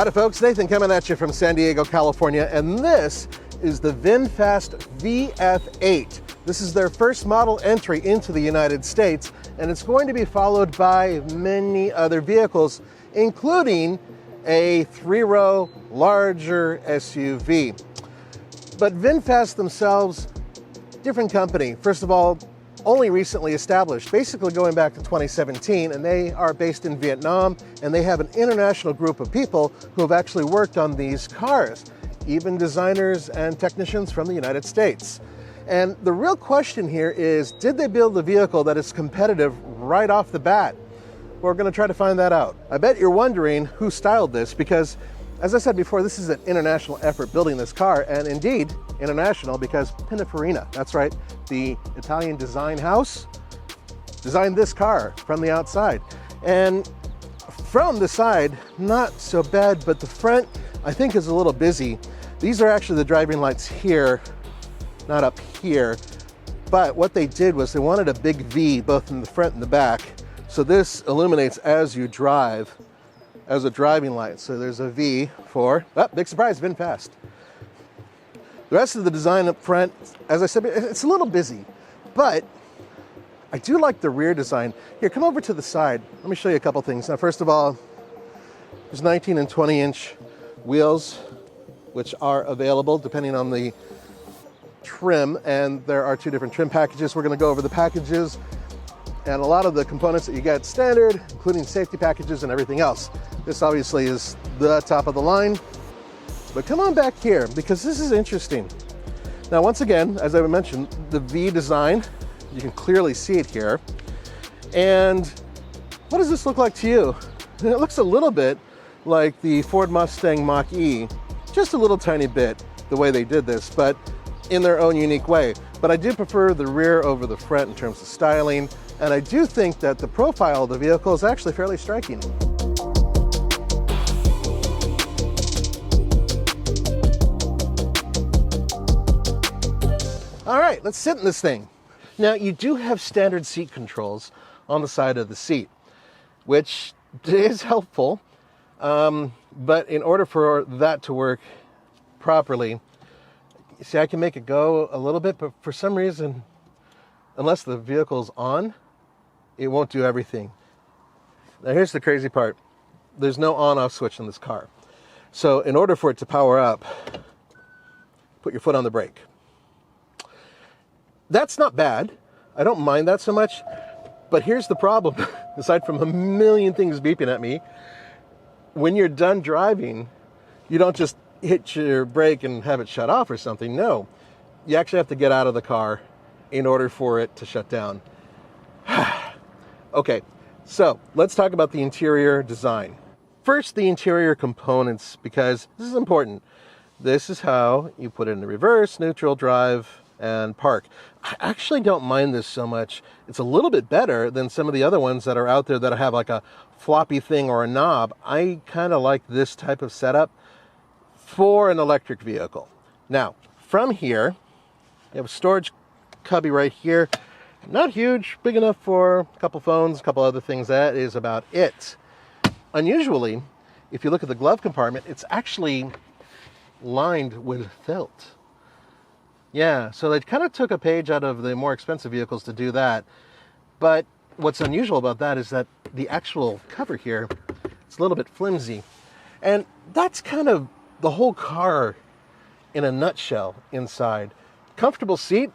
Howdy folks, Nathan coming at you from San Diego, California, and this is the VinFast VF8. This is their first model entry into the United States, and it's going to be followed by many other vehicles, including a 3-row larger SUV. But VinFast themselves, different company. First of all, only recently established, basically going back to 2017, and they are based in Vietnam, and they have an international group of people who have actually worked on these cars, even designers and technicians from the United States. And the real question here is, did they build a vehicle that is competitive right off the bat? We're going to try to find that out. I bet you're wondering who styled this, because as I said before, this is an international effort building this car, and indeed international because Pininfarina, that's right, the Italian design house, designed this car from the outside. And from the side, not so bad, but the front, I think, is a little busy. These are actually the driving lights here, not up here. But what they did was they wanted a big V both in the front and the back. So this illuminates as you drive as a driving light. So there's a V for, oh, big surprise, VinFast. The rest of the design up front, as I said, it's a little busy, but I do like the rear design. Here, come over to the side. Let me show you a couple things. Now, first of all, there's 19 and 20-inch wheels, which are available depending on the trim, and there are 2 different trim packages. We're gonna go over the packages and a lot of the components that you get standard, including safety packages and everything else. This obviously is the top of the line, but come on back here because this is interesting. Now, once again, as I mentioned, the V design, you can clearly see it here. And what does this look like to you? It looks a little bit like the Ford Mustang Mach-E, just a little tiny bit the way they did this, but in their own unique way. But I do prefer the rear over the front in terms of styling, and I do think that the profile of the vehicle is actually fairly striking. All right, let's sit in this thing. Now, you do have standard seat controls on the side of the seat, which is helpful, but in order for that to work properly, see, I can make it go a little bit, but for some reason, unless the vehicle's on, it won't do everything. Now, here's the crazy part. There's no on-off switch in this car. So in order for it to power up, put your foot on the brake. That's not bad. I don't mind that so much. But here's the problem. Aside from a million things beeping at me, when you're done driving, you don't just hit your brake and have it shut off or something. No, you actually have to get out of the car in order for it to shut down. Okay, so let's talk about the interior design. First, the interior components, because this is important. This is how you put it in the reverse, neutral, drive, and park. I actually don't mind this so much. It's a little bit better than some of the other ones that are out there that have like a floppy thing or a knob. I kind of like this type of setup for an electric vehicle. Now, from here, you have a storage cubby right here. Not huge, big enough for a couple phones, a couple other things. That is about it. Unusually, if you look at the glove compartment, it's actually lined with felt. Yeah, so they kind of took a page out of the more expensive vehicles to do that. But what's unusual about that is that the actual cover here, it's a little bit flimsy. And that's kind of the whole car in a nutshell inside. Comfortable seat.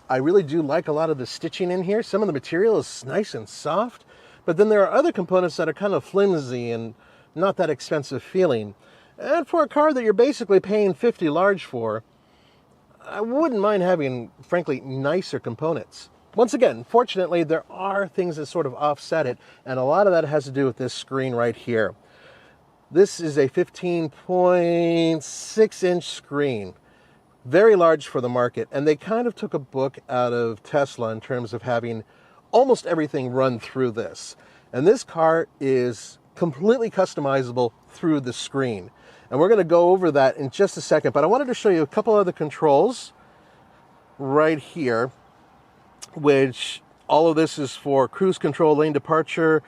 I really do like a lot of the stitching in here. Some of the material is nice and soft, but then there are other components that are kind of flimsy and not that expensive feeling. And for a car that you're basically paying $50 large for, I wouldn't mind having, frankly, nicer components. Once again, fortunately, there are things that sort of offset it, and a lot of that has to do with this screen right here. This is a 15.6-inch screen. Very large for the market, and they kind of took a book out of Tesla in terms of having almost everything run through this. And this car is completely customizable through the screen. And we're going to go over that in just a second, but I wanted to show you a couple other controls right here, which all of this is for cruise control, lane departure,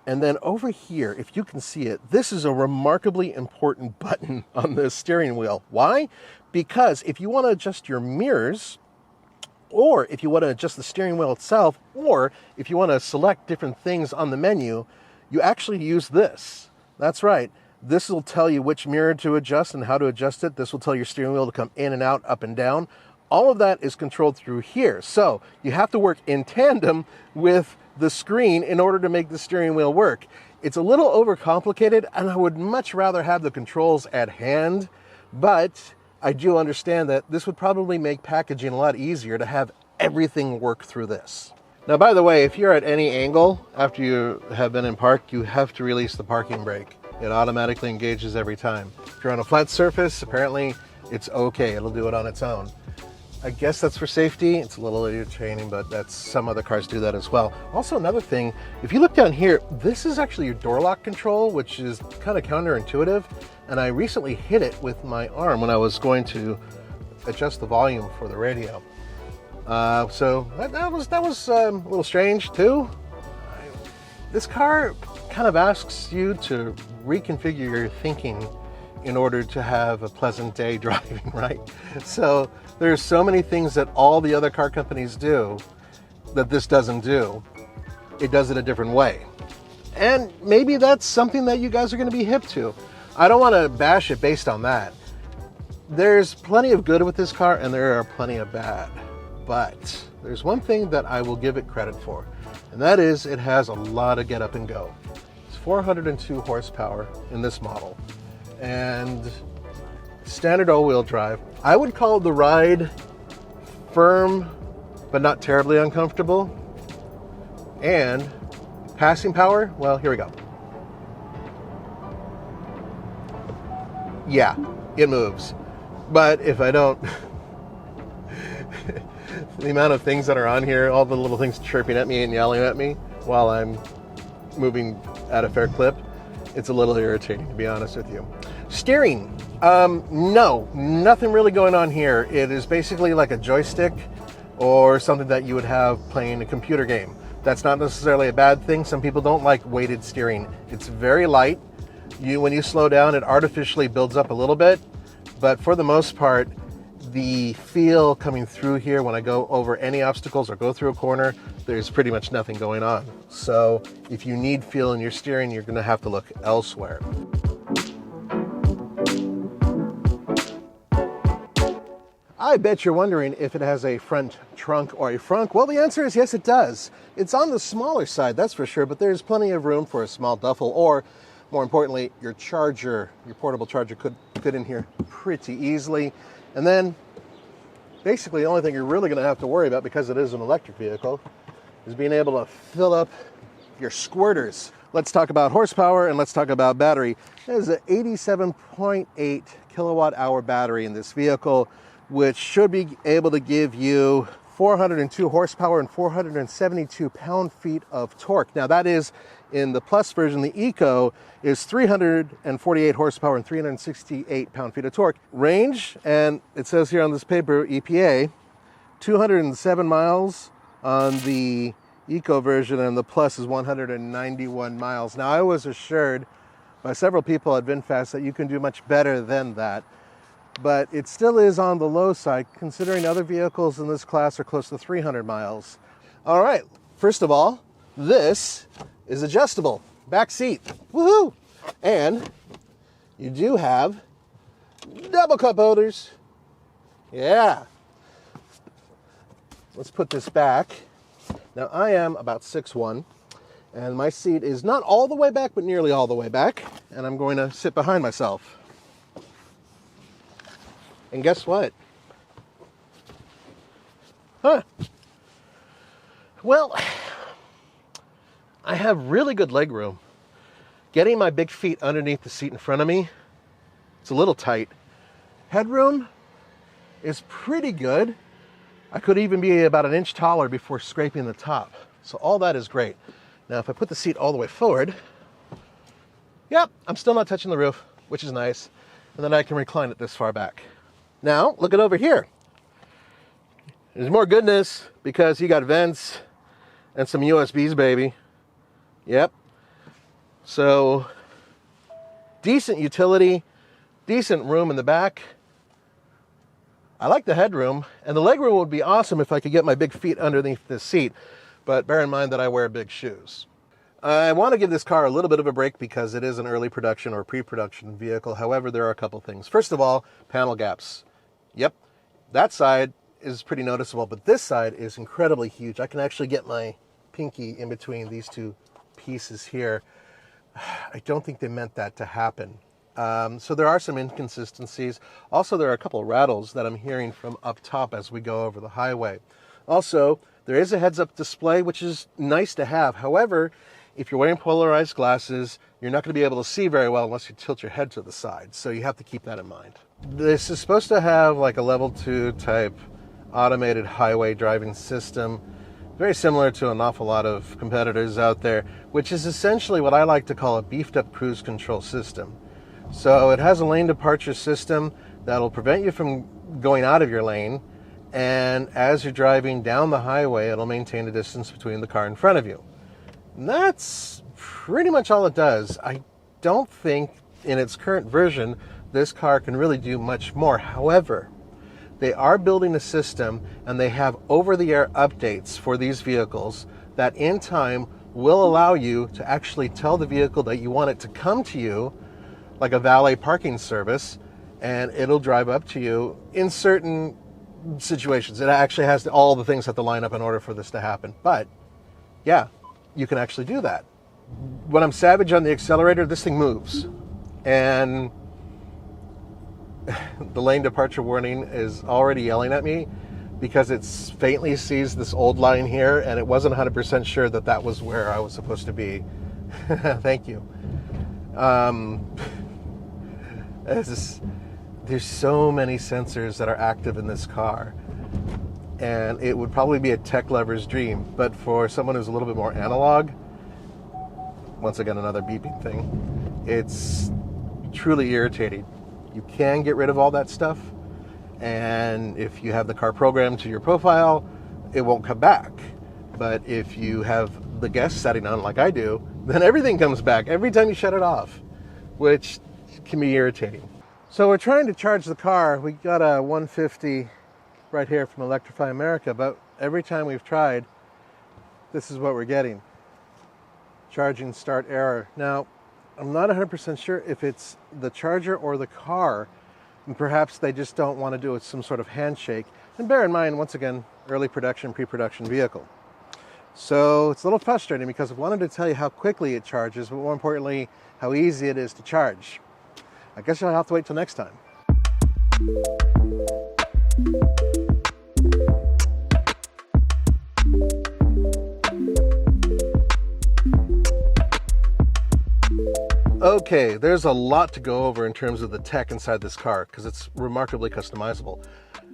And then over here, if you can see it, this is a remarkably important button on the steering wheel. Why? Because if you want to adjust your mirrors, or if you want to adjust the steering wheel itself, or if you want to select different things on the menu, you actually use this. That's right. This will tell you which mirror to adjust and how to adjust it. This will tell your steering wheel to come in and out, up and down. All of that is controlled through here. So you have to work in tandem with the screen in order to make the steering wheel work. It's a little overcomplicated, and I would much rather have the controls at hand, but I do understand that this would probably make packaging a lot easier to have everything work through this. Now, by the way, if you're at any angle after you have been in park, you have to release the parking brake. It automatically engages every time. If you're on a flat surface, apparently it's okay. It'll do it on its own. I guess that's for safety. It's a little irritating, but that's, some other cars do that as well. Also, another thing, if you look down here, this is actually your door lock control, which is kind of counterintuitive. And I recently hit it with my arm when I was going to adjust the volume for the radio. So that was a little strange too. This car kind of asks you to reconfigure your thinking in order to have a pleasant day driving, right? So there's so many things that all the other car companies do that this doesn't do. It does it a different way. And maybe that's something that you guys are going to be hip to. I don't want to bash it based on that. There's plenty of good with this car and there are plenty of bad. But there's one thing that I will give it credit for, and that is it has a lot of get up and go. It's 402 horsepower in this model and standard all-wheel drive. I would call the ride firm, but not terribly uncomfortable. And passing power, well, here we go. Yeah, it moves. But if I don't, the amount of things that are on here, all the little things chirping at me and yelling at me while I'm moving at a fair clip, it's a little irritating, to be honest with you. Steering, no, nothing really going on here. It is basically like a joystick or something that you would have playing a computer game. That's not necessarily a bad thing. Some people don't like weighted steering. It's very light. When you slow down, it artificially builds up a little bit, but for the most part, the feel coming through here when I go over any obstacles or go through a corner, there's pretty much nothing going on. So if you need feel in your steering, you're going to have to look elsewhere. I bet you're wondering if it has a front trunk or a frunk. Well, the answer is yes, it does. It's on the smaller side, that's for sure, but there's plenty of room for a small duffel, or more importantly, your charger, your portable charger could fit in here pretty easily. And then basically the only thing you're really going to have to worry about, because it is an electric vehicle, is being able to fill up your squirters. Let's talk about horsepower and let's talk about battery. There's an 87.8 kilowatt hour battery in this vehicle, which should be able to give you 402 horsepower and 472 pound-feet of torque. Now that is in the Plus version. The Eco is 348 horsepower and 368 pound-feet of torque. Range, and it says here on this paper, EPA, 207 miles on the Eco version, and the Plus is 191 miles. Now I was assured by several people at VinFast that you can do much better than that, but it still is on the low side considering other vehicles in this class are close to 300 miles. All right, first of all, this is adjustable, back seat, woohoo! And you do have double cup holders. Yeah. Let's put this back. Now I am about 6'1", and my seat is not all the way back, but nearly all the way back, and I'm going to sit behind myself. And guess what? Well, I have really good leg room. Getting my big feet underneath the seat in front of me, it's a little tight. Headroom is pretty good. I could even be about an inch taller before scraping the top. So all that is great. Now, if I put the seat all the way forward, yep, I'm still not touching the roof, which is nice. And then I can recline it this far back. Now, look at over here. There's more goodness because you got vents and some USBs, baby. Yep. So decent utility, decent room in the back. I like the headroom, and the legroom would be awesome if I could get my big feet underneath this seat, but bear in mind that I wear big shoes. I want to give this car a little bit of a break because it is an early production or pre-production vehicle. However, there are a couple things. First of all, panel gaps. Yep, that side is pretty noticeable, but this side is incredibly huge. I can actually get my pinky in between these two pieces here. I don't think they meant that to happen. So there are some inconsistencies. Also, there are a couple of rattles that I'm hearing from up top as we go over the highway. Also, there is a heads-up display, which is nice to have. However, if you're wearing polarized glasses, you're not going to be able to see very well unless you tilt your head to the side. So you have to keep that in mind. This is supposed to have like a level 2 type automated highway driving system, very similar to an awful lot of competitors out there, which is essentially what I like to call a beefed up cruise control system. So it has a lane departure system that'll prevent you from going out of your lane, and as you're driving down the highway, it'll maintain the distance between the car in front of you. And that's pretty much all it does. I don't think in its current version this car can really do much more. However, they are building a system, and they have over-the-air updates for these vehicles that in time will allow you to actually tell the vehicle that you want it to come to you, like a valet parking service, and it'll drive up to you in certain situations. It actually has all the things have to line up in order for this to happen. But yeah, you can actually do that. When I'm savage on the accelerator, this thing moves. And the lane departure warning is already yelling at me because it faintly sees this old line here, and it wasn't 100% sure that that was where I was supposed to be. Thank you. There's so many sensors that are active in this car, and it would probably be a tech lover's dream, but for someone who's a little bit more analog, once again another beeping thing, it's truly irritating. You can get rid of all that stuff, and if you have the car programmed to your profile, it won't come back. But if you have the guest setting on like I do, then everything comes back every time you shut it off, which can be irritating. So we're trying to charge the car. We got a 150 right here from Electrify America, but every time we've tried, this is what we're getting. Charging start error. Now, I'm not 100% sure if it's the charger or the car, and perhaps they just don't want to do it some sort of handshake. And bear in mind, once again, early production, pre-production vehicle. So it's a little frustrating because I wanted to tell you how quickly it charges, but more importantly, how easy it is to charge. I guess you'll have to wait till next time. Okay, there's a lot to go over in terms of the tech inside this car because it's remarkably customizable.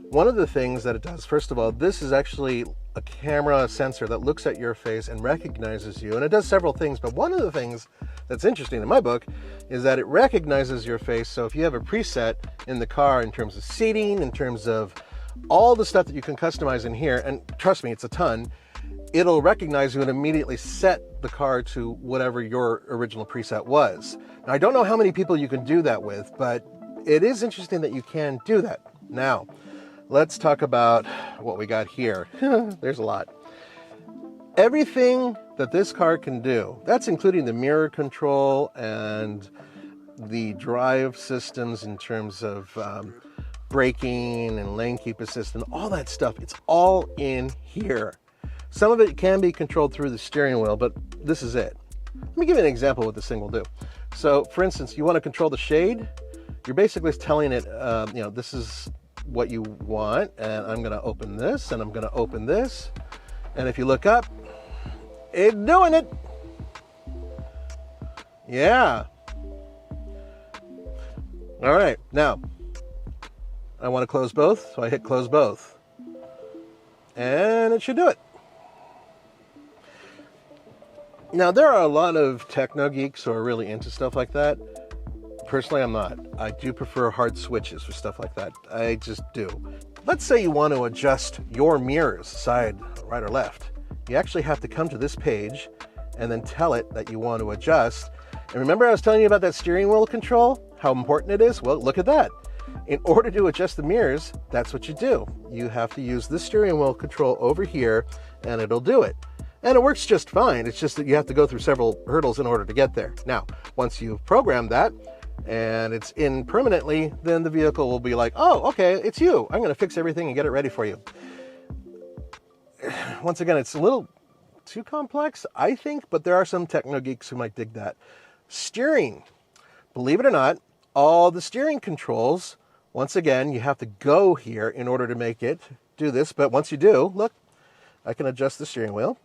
One of the things that it does, first of all, this is actually a camera sensor that looks at your face and recognizes you, and it does several things, but one of the things that's interesting in my book is that it recognizes your face. So if you have a preset in the car in terms of seating, in terms of all the stuff that you can customize in here, and trust me, it's a ton, it'll recognize you and immediately set the car to whatever your original preset was. Now, I don't know how many people you can do that with, but it is interesting that you can do that. Now, let's talk about what we got here. There's a lot. Everything that this car can do, that's including the mirror control and the drive systems in terms of braking and lane keep assist and all that stuff, it's all in here. Some of it can be controlled through the steering wheel, but this is it. Let me give you an example of what this thing will do. So, for instance, you want to control the shade. You're basically telling it, this is what you want, and I'm going to open this, and I'm going to open this. And if you look up, it's doing it. Yeah. All right, now, I want to close both, so I hit close both. And it should do it. Now, there are a lot of techno geeks who are really into stuff like that. Personally, I'm not. I do prefer hard switches for stuff like that. I just do. Let's say you want to adjust your mirrors, side, right or left. You actually have to come to this page and then tell it that you want to adjust. And remember I was telling you about that steering wheel control, how important it is? Well, look at that. In order to adjust the mirrors, that's what you do. You have to use the steering wheel control over here, and it'll do it. And it works just fine. It's just that you have to go through several hurdles in order to get there. Now, once you've programmed that, and it's in permanently, then the vehicle will be like, oh, okay, it's you. I'm going to fix everything and get it ready for you. Once again, it's a little too complex, I think, but there are some techno geeks who might dig that. Steering. Believe it or not, all the steering controls, once again, you have to go here in order to make it do this. But once you do, look, I can adjust the steering wheel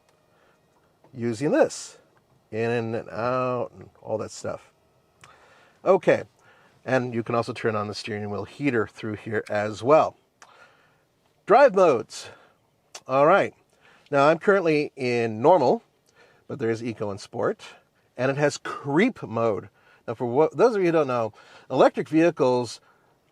using this. In and out and all that stuff. Okay, and you can also turn on the steering wheel heater through here as well. Drive modes. All right, now I'm currently in normal, but there is eco and sport, and it has creep mode. Now for those of you who don't know, electric vehicles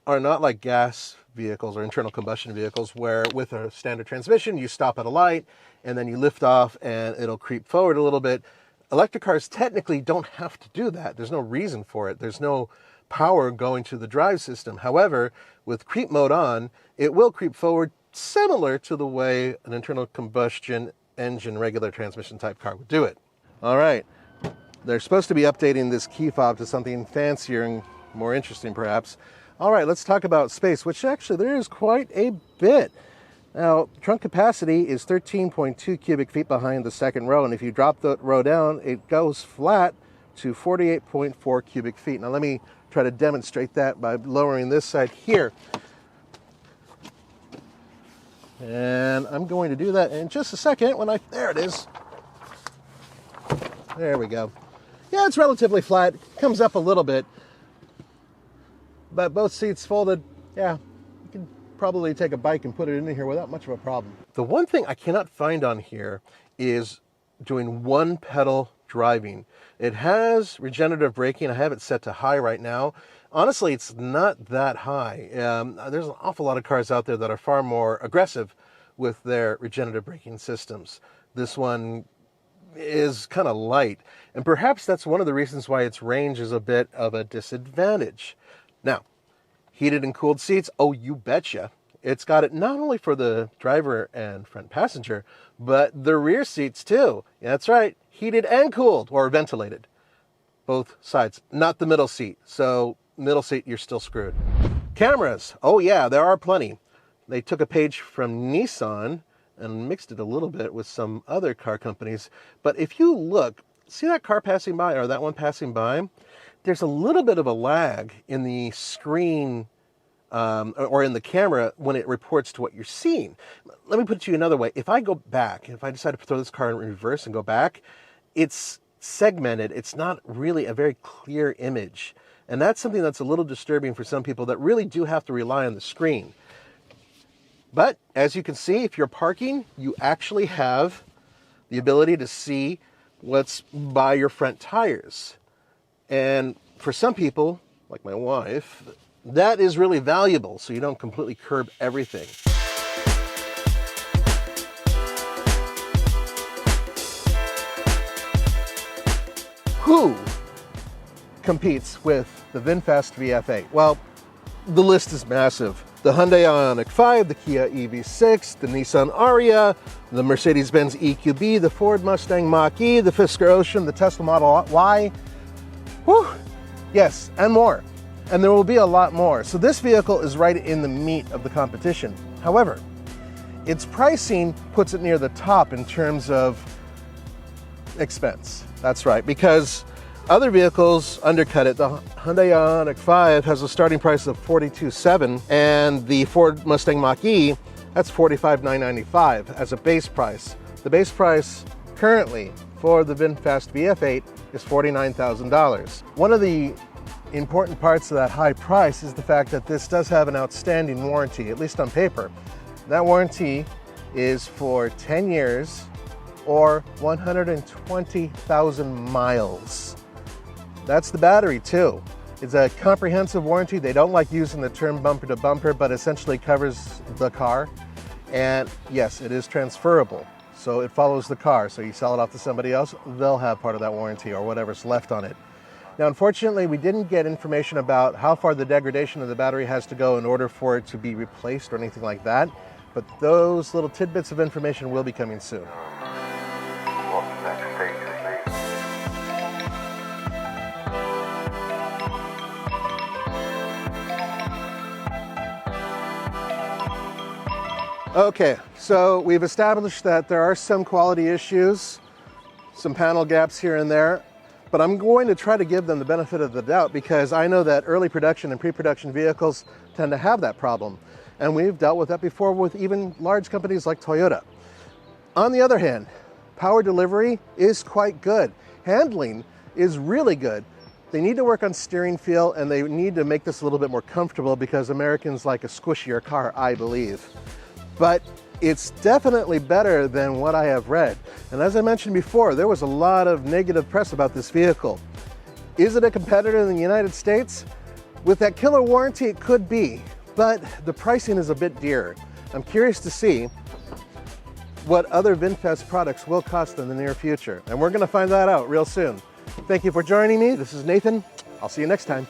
are not like gas vehicles or internal combustion vehicles where with a standard transmission, you stop at a light and then you lift off and it'll creep forward a little bit. Electric cars technically don't have to do that. There's no reason for it. There's no power going to the drive system. However, with creep mode on, it will creep forward similar to the way an internal combustion engine regular transmission type car would do it. All right, they're supposed to be updating this key fob to something fancier and more interesting perhaps. All right, let's talk about space, which actually there is quite a bit. Now, trunk capacity is 13.2 cubic feet behind the second row, and if you drop the row down, it goes flat to 48.4 cubic feet. Now, let me try to demonstrate that by lowering this side here. And I'm going to do that in just a second there it is. There we go. Yeah, it's relatively flat, comes up a little bit, but both seats folded, yeah, you can probably take a bike and put it in here without much of a problem. The one thing I cannot find on here is doing one pedal driving. It has regenerative braking. I have it set to high right now. Honestly, it's not that high. There's an awful lot of cars out there that are far more aggressive with their regenerative braking systems. This one is kind of light, and perhaps that's one of the reasons why its range is a bit of a disadvantage. Now, heated and cooled seats, oh, you betcha. It's got it not only for the driver and front passenger, but the rear seats too. Yeah, that's right, heated and cooled, or ventilated. Both sides, not the middle seat. So middle seat, you're still screwed. Cameras, oh yeah, there are plenty. They took a page from Nissan and mixed it a little bit with some other car companies. But if you look, see that car passing by, or that one passing by? There's a little bit of a lag in the screen or in the camera when it reports to what you're seeing. Let me put it to you another way. If I go back, if I decide to throw this car in reverse and go back, it's segmented. It's not really a very clear image. And that's something that's a little disturbing for some people that really do have to rely on the screen. But as you can see, if you're parking, you actually have the ability to see what's by your front tires. And for some people, like my wife, that is really valuable, so you don't completely curb everything. Who competes with the VinFast VF8? Well, the list is massive. The Hyundai Ioniq 5, the Kia EV6, the Nissan Ariya, the Mercedes-Benz EQB, the Ford Mustang Mach-E, the Fisker Ocean, the Tesla Model Y. Whew, yes, and more. And there will be a lot more. So this vehicle is right in the meat of the competition. However, its pricing puts it near the top in terms of expense. That's right, because other vehicles undercut it. The Hyundai Ioniq 5 has a starting price of $42,700, and the Ford Mustang Mach-E, that's $45,995 as a base price. The base price currently for the VinFast VF8 is $49,000. One of the important parts of that high price is the fact that this does have an outstanding warranty, at least on paper. That warranty is for 10 years or 120,000 miles. That's the battery too. It's a comprehensive warranty. They don't like using the term bumper to bumper, but essentially covers the car. And yes, it is transferable. So it follows the car. So you sell it off to somebody else, they'll have part of that warranty or whatever's left on it. Now, unfortunately, we didn't get information about how far the degradation of the battery has to go in order for it to be replaced or anything like that, but those little tidbits of information will be coming soon. What the next stage would be. Okay, so we've established that there are some quality issues, some panel gaps here and there, but I'm going to try to give them the benefit of the doubt because I know that early production and pre-production vehicles tend to have that problem. And we've dealt with that before with even large companies like Toyota. On the other hand, power delivery is quite good. Handling is really good. They need to work on steering feel and they need to make this a little bit more comfortable because Americans like a squishier car, I believe. But it's definitely better than what I have read. And as I mentioned before, there was a lot of negative press about this vehicle. Is it a competitor in the United States? With that killer warranty, it could be, but the pricing is a bit dear. I'm curious to see what other VinFast products will cost in the near future. And we're gonna find that out real soon. Thank you for joining me. This is Nathan. I'll see you next time.